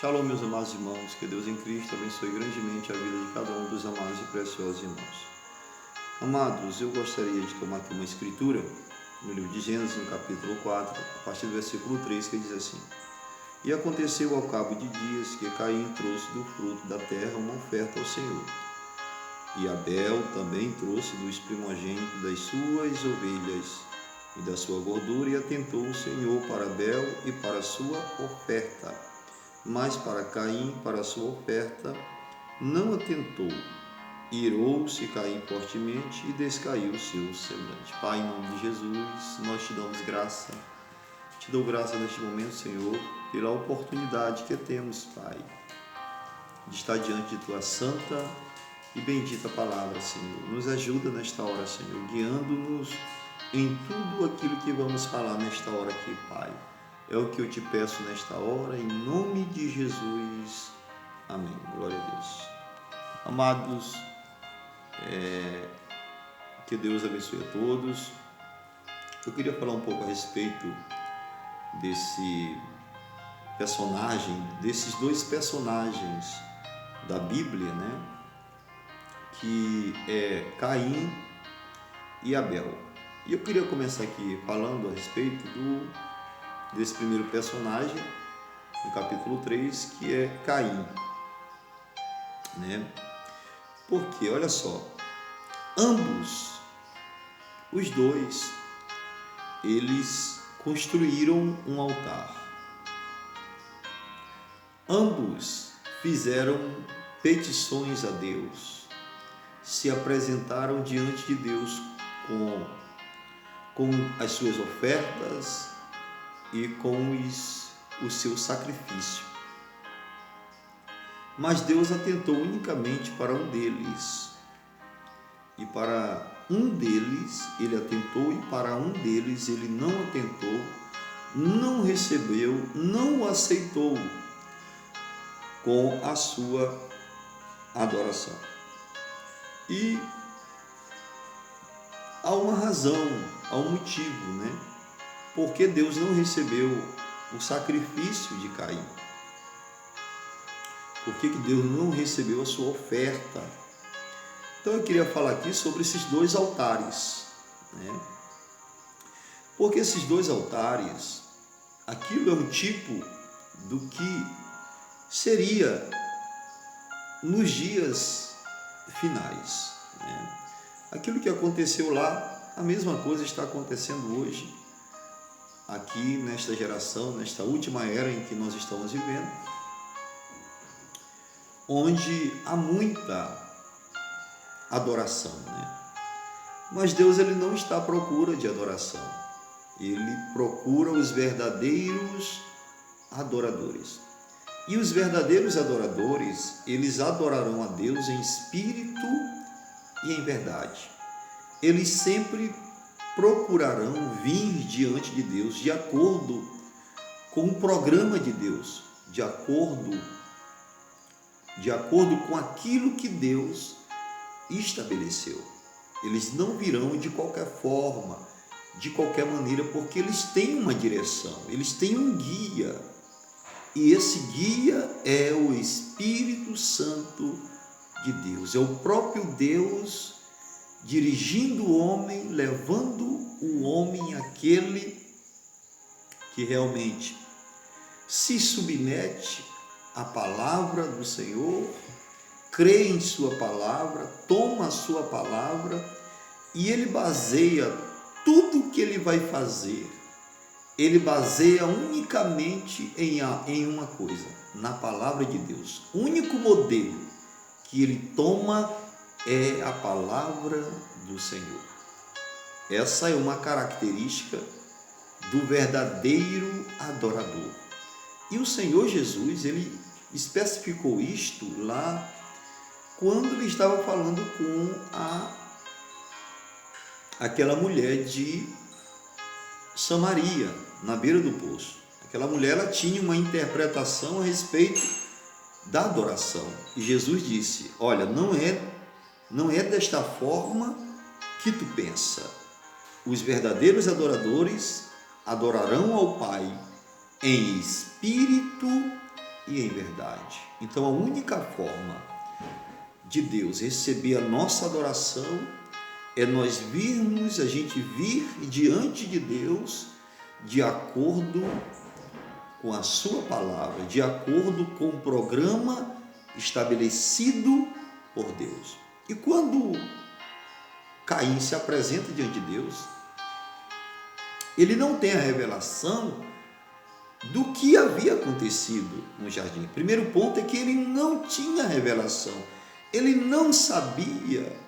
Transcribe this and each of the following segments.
Shalom, meus amados irmãos, que Deus em Cristo abençoe grandemente a vida de cada um dos amados e preciosos irmãos. Amados, eu gostaria de tomar aqui uma escritura no livro de Gênesis, no capítulo 4, a partir do versículo 3, que diz assim: E aconteceu ao cabo de dias que Caim trouxe do fruto da terra uma oferta ao Senhor. E Abel também trouxe dos primogênitos das suas ovelhas e da sua gordura, e atentou o Senhor para Abel e para a sua oferta, mas para Caim, para a sua oferta, não atentou. Irou-se Caim fortemente e descaiu o seu semblante. Pai, em nome de Jesus, nós te damos graça. Te dou graça neste momento, Senhor, pela oportunidade que temos, Pai, de estar diante de Tua santa e bendita palavra, Senhor. Nos ajuda nesta hora, Senhor, guiando-nos em tudo aquilo que vamos falar nesta hora aqui, Pai. É o que eu te peço nesta hora, em nome de Jesus. Amém. Glória a Deus. Amados, que Deus abençoe a todos. Eu queria falar um pouco a respeito desse personagem, desses dois personagens da Bíblia, né? Que é Caim e Abel. E eu queria começar aqui falando a respeito desse primeiro personagem, no capítulo 3, que é Caim, né? Porque, olha só, ambos, os dois, eles construíram um altar. Ambos fizeram petições a Deus, se apresentaram diante de Deus com as suas ofertas e com o seu sacrifício. Mas Deus atentou unicamente para um deles. E para um deles ele atentou, e para um deles ele não atentou, não recebeu, não o aceitou com a sua adoração. E há uma razão, há um motivo, né? Porque Deus não recebeu o sacrifício de Caim. Por que Deus não recebeu a sua oferta? Então eu queria falar aqui sobre esses dois altares, né? Porque esses dois altares, aquilo é um tipo do que seria nos dias finais, né? Aquilo que aconteceu lá, a mesma coisa está acontecendo hoje, aqui nesta geração, nesta última era em que nós estamos vivendo, onde há muita adoração, né? Mas Deus, ele não está à procura de adoração. Ele procura os verdadeiros adoradores. E os verdadeiros adoradores, eles adorarão a Deus em espírito e em verdade. Eles sempre procurarão vir diante de Deus de acordo com o programa de Deus, de acordo com aquilo que Deus estabeleceu. Eles não virão de qualquer forma, de qualquer maneira, porque eles têm uma direção, eles têm um guia. E esse guia é o Espírito Santo de Deus. É o próprio Deus dirigindo o homem, levando o homem àquele que realmente se submete à palavra do Senhor, crê em sua palavra, toma a sua palavra, e ele baseia tudo o que ele vai fazer, ele baseia unicamente em uma coisa, na palavra de Deus. O único modelo que ele toma é a palavra do Senhor. Essa é uma característica do verdadeiro adorador. E o Senhor Jesus, ele especificou isto lá quando ele estava falando com aquela mulher de Samaria, na beira do poço. Aquela mulher, ela tinha uma interpretação a respeito da adoração. E Jesus disse: olha, não é desta forma que tu pensa. Os verdadeiros adoradores adorarão ao Pai em espírito e em verdade. Então a única forma de Deus receber a nossa adoração é nós virmos, a gente vir diante de Deus de acordo com a sua palavra, de acordo com o programa estabelecido por Deus. E quando Caim se apresenta diante de Deus, ele não tem a revelação do que havia acontecido no jardim. O primeiro ponto é que ele não tinha revelação, ele não sabia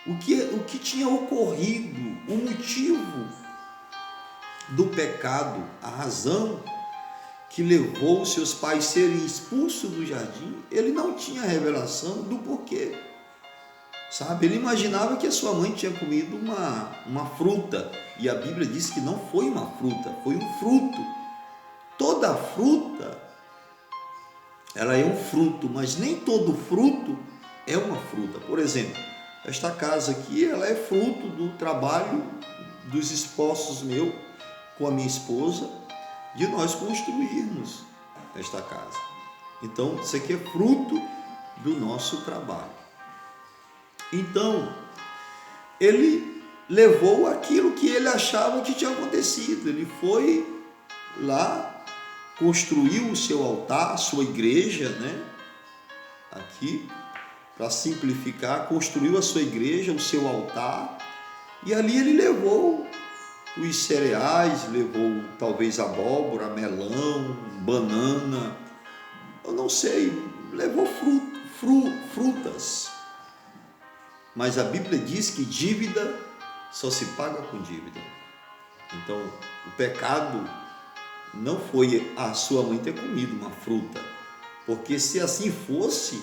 o que tinha ocorrido, o motivo do pecado, a razão que levou seus pais a serem expulsos do jardim. Ele não tinha revelação do porquê, sabe? Ele imaginava que a sua mãe tinha comido uma fruta, e a Bíblia diz que não foi uma fruta, foi um fruto. Toda fruta, ela é um fruto, mas nem todo fruto é uma fruta. Por exemplo, esta casa aqui, ela é fruto do trabalho, dos esforços meu com a minha esposa, de nós construirmos esta casa. Então, isso aqui é fruto do nosso trabalho. Então, ele levou aquilo que ele achava que tinha acontecido. Ele foi lá, construiu o seu altar, a sua igreja, né? Aqui, para simplificar, construiu a sua igreja, o seu altar, e ali ele levou os cereais, levou talvez abóbora, melão, banana, eu não sei, levou frutas. Mas a Bíblia diz que dívida só se paga com dívida. Então, o pecado não foi a sua mãe ter comido uma fruta, porque se assim fosse,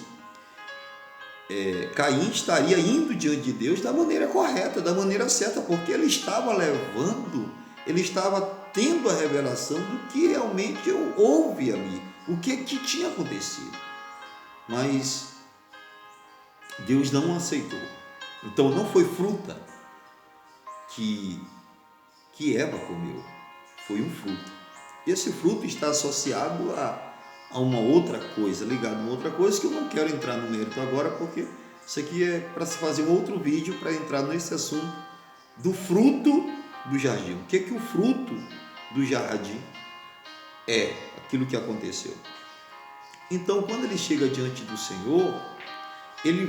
Caim estaria indo diante de Deus da maneira correta, da maneira certa, porque ele estava ele estava tendo a revelação do que realmente houve ali, o que tinha acontecido. Mas Deus não aceitou. Então não foi fruta que Eva comeu, foi um fruto. Esse fruto está associado a uma outra coisa, ligado a uma outra coisa que eu não quero entrar no mérito agora, porque isso aqui é para se fazer um outro vídeo para entrar nesse assunto do fruto do jardim. O que o fruto do jardim é? Aquilo que aconteceu. Então, quando ele chega diante do Senhor, ele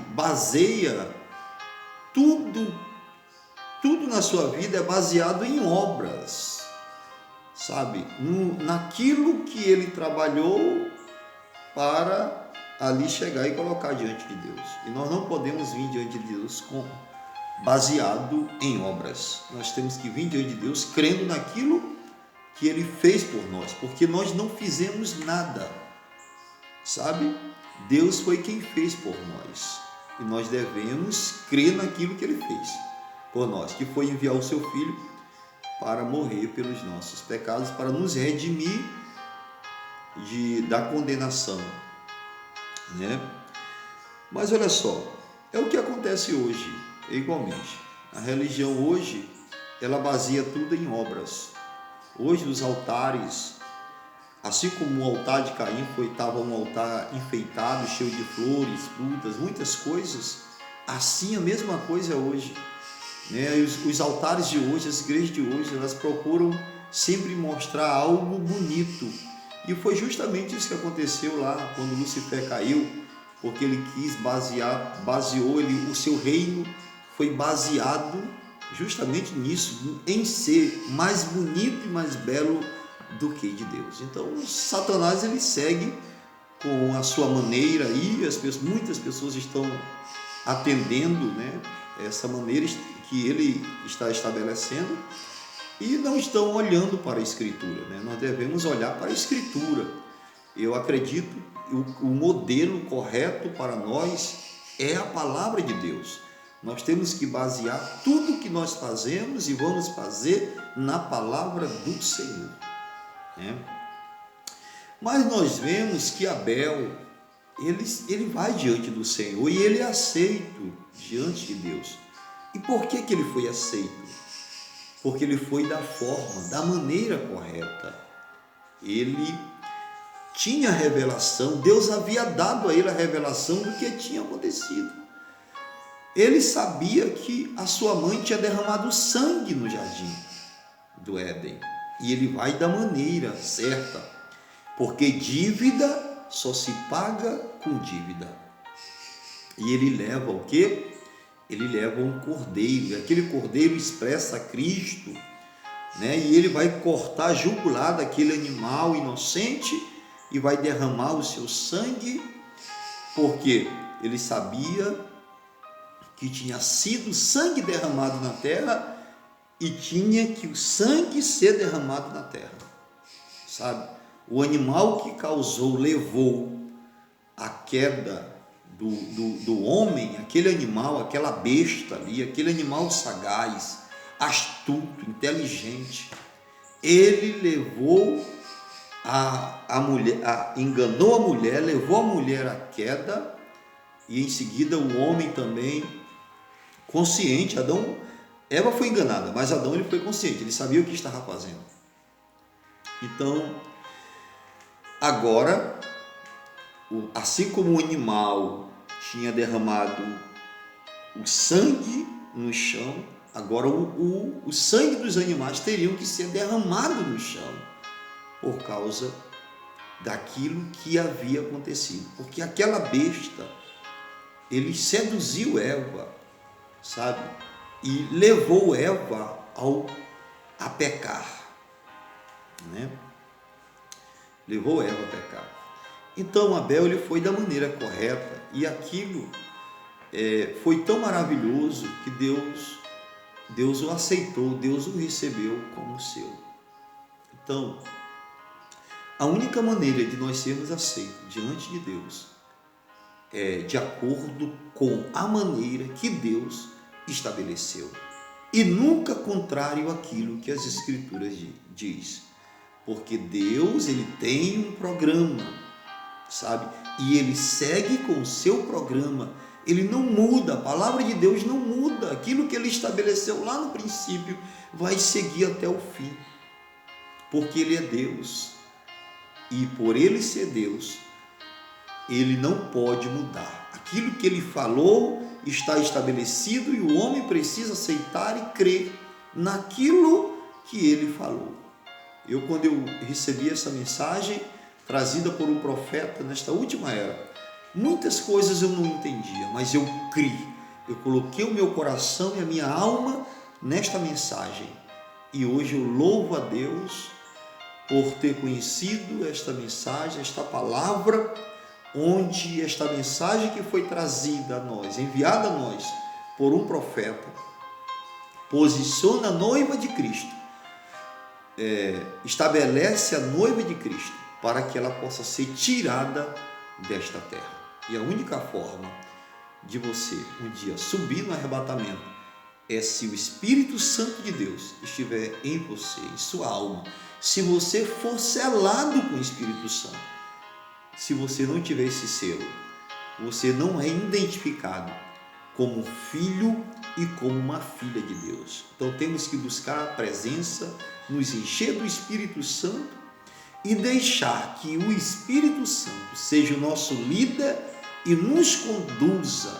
baseia tudo na sua vida é baseado em obras, sabe? Naquilo que ele trabalhou para ali chegar e colocar diante de Deus. E nós não podemos vir diante de Deus baseado em obras. Nós temos que vir diante de Deus crendo naquilo que ele fez por nós, porque nós não fizemos nada, sabe? Deus foi quem fez por nós, e nós devemos crer naquilo que ele fez por nós, que foi enviar o seu Filho para morrer pelos nossos pecados, para nos redimir da condenação, né? Mas olha só, é o que acontece hoje, igualmente. A religião hoje, ela baseia tudo em obras. Hoje os altares, assim como o altar de Caim estava um altar enfeitado, cheio de flores, frutas, muitas coisas, assim a mesma coisa é hoje, né? Os altares de hoje, as igrejas de hoje, elas procuram sempre mostrar algo bonito, e foi justamente isso que aconteceu lá quando Lúcifer caiu, porque ele baseou o seu reino foi baseado justamente nisso, em ser mais bonito e mais belo do que de Deus. Então Satanás ele segue com a sua maneira, e muitas pessoas estão atendendo, né, essa maneira que ele está estabelecendo, e não estão olhando para a Escritura, né? Nós devemos olhar para a Escritura. Eu acredito que o modelo correto para nós é a palavra de Deus. Nós temos que basear tudo que nós fazemos e vamos fazer na palavra do Senhor, né? Mas nós vemos que Abel, ele vai diante do Senhor e ele é aceito diante de Deus. E por que ele foi aceito? Porque ele foi da forma, da maneira correta. Ele tinha revelação, Deus havia dado a ele a revelação do que tinha acontecido. Ele sabia que a sua mãe tinha derramado sangue no jardim do Éden, e ele vai da maneira certa, porque dívida só se paga com dívida. E ele leva o quê? Ele leva um cordeiro, e aquele cordeiro expressa Cristo, né? E ele vai cortar a jugular daquele animal inocente e vai derramar o seu sangue, porque ele sabia que tinha sido sangue derramado na terra e tinha que o sangue ser derramado na terra, sabe? O animal que causou, levou a queda do homem, aquele animal, aquela besta ali, aquele animal sagaz, astuto, inteligente, ele levou a mulher, enganou a mulher, levou a mulher à queda, e em seguida o homem também, consciente. Eva foi enganada, mas Adão ele foi consciente, ele sabia o que estava fazendo. Então, agora, assim como o animal tinha derramado o sangue no chão, agora o sangue dos animais teriam que ser derramado no chão, por causa daquilo que havia acontecido. Porque aquela besta, ele seduziu Eva, sabe? E levou Eva a pecar, né? Levou Eva a pecar. Então Abel ele foi da maneira correta, e aquilo foi tão maravilhoso que Deus o aceitou, Deus o recebeu como seu. Então, a única maneira de nós sermos aceitos diante de Deus é de acordo com a maneira que Deus estabeleceu, e nunca contrário àquilo que as Escrituras diz, porque Deus ele tem um programa, sabe? E ele segue com o seu programa, ele não muda, a palavra de Deus não muda, aquilo que ele estabeleceu lá no princípio vai seguir até o fim, porque ele é Deus, e por ele ser Deus, ele não pode mudar. Aquilo que ele falou está estabelecido, e o homem precisa aceitar e crer naquilo que ele falou. Quando eu recebi essa mensagem trazida por um profeta nesta última era, muitas coisas eu não entendia, mas eu criei, eu coloquei o meu coração e a minha alma nesta mensagem, e hoje eu louvo a Deus por ter conhecido esta mensagem, esta palavra, onde esta mensagem que foi trazida a nós, enviada a nós por um profeta, posiciona a noiva de Cristo, estabelece a noiva de Cristo para que ela possa ser tirada desta terra. E a única forma de você um dia subir no arrebatamento é se o Espírito Santo de Deus estiver em você, em sua alma, se você for selado com o Espírito Santo. Se você não tiver esse selo, você não é identificado como um filho e como uma filha de Deus. Então temos que buscar a presença, nos encher do Espírito Santo e deixar que o Espírito Santo seja o nosso líder e nos conduza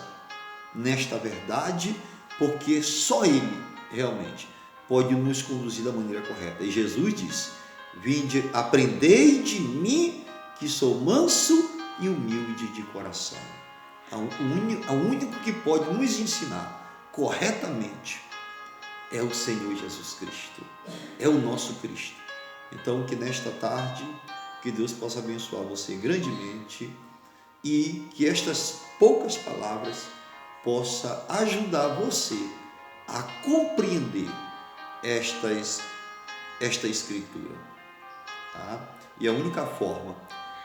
nesta verdade, porque só Ele realmente pode nos conduzir da maneira correta. E Jesus disse: vinde, aprendei de mim, que sou manso e humilde de coração. O único que pode nos ensinar corretamente é o Senhor Jesus Cristo, é o nosso Cristo. Então, que nesta tarde, que Deus possa abençoar você grandemente, e que estas poucas palavras possa ajudar você a compreender esta Escritura, tá? E a única forma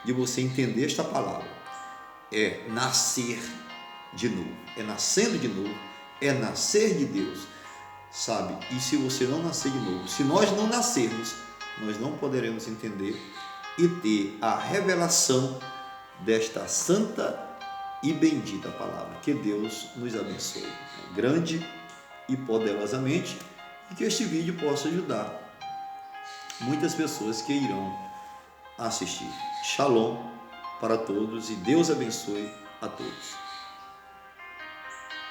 de você entender esta palavra é nascer de novo, é nascendo de novo, é nascer de Deus, sabe? E se você não nascer de novo, se nós não nascermos, nós não poderemos entender e ter a revelação desta santa e bendita palavra. Que Deus nos abençoe grande e poderosamente, e que este vídeo possa ajudar muitas pessoas que irão assistir. Shalom para todos e Deus abençoe a todos.